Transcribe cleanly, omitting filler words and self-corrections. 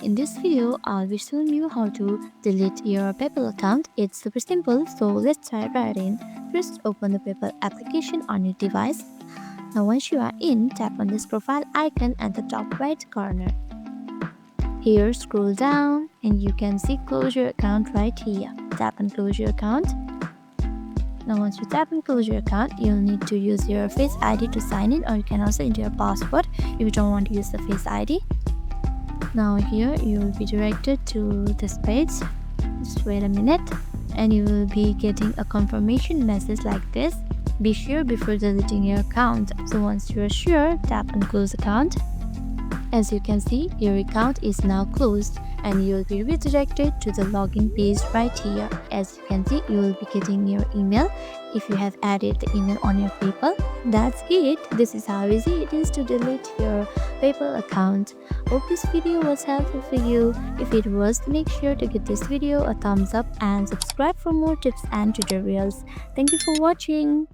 in this video, I'll be showing you how to delete your PayPal account. It's super simple, so let's dive right in. First, open the PayPal application on your device. Now once you are in, tap on this profile icon at the top right corner. Here, scroll down and you can see close your account right here. Tap on close your account. Now once you tap and close your account, you'll need to use your Face ID to sign in, or you can also enter your password if you don't want to use the Face ID. Now here you will be directed to this page. Just wait a minute and you will be getting a confirmation message like this. Be sure before deleting your account. So once you are sure, tap on close account. As you can see, your account is now closed and you will be redirected to the login page right here. As you can see, you will be getting your email if you have added the email on your PayPal. That's it. This is how easy it is to delete your PayPal account. Hope this video was helpful for you. If it was, make sure to give this video a thumbs up and subscribe for more tips and tutorials. Thank you for watching.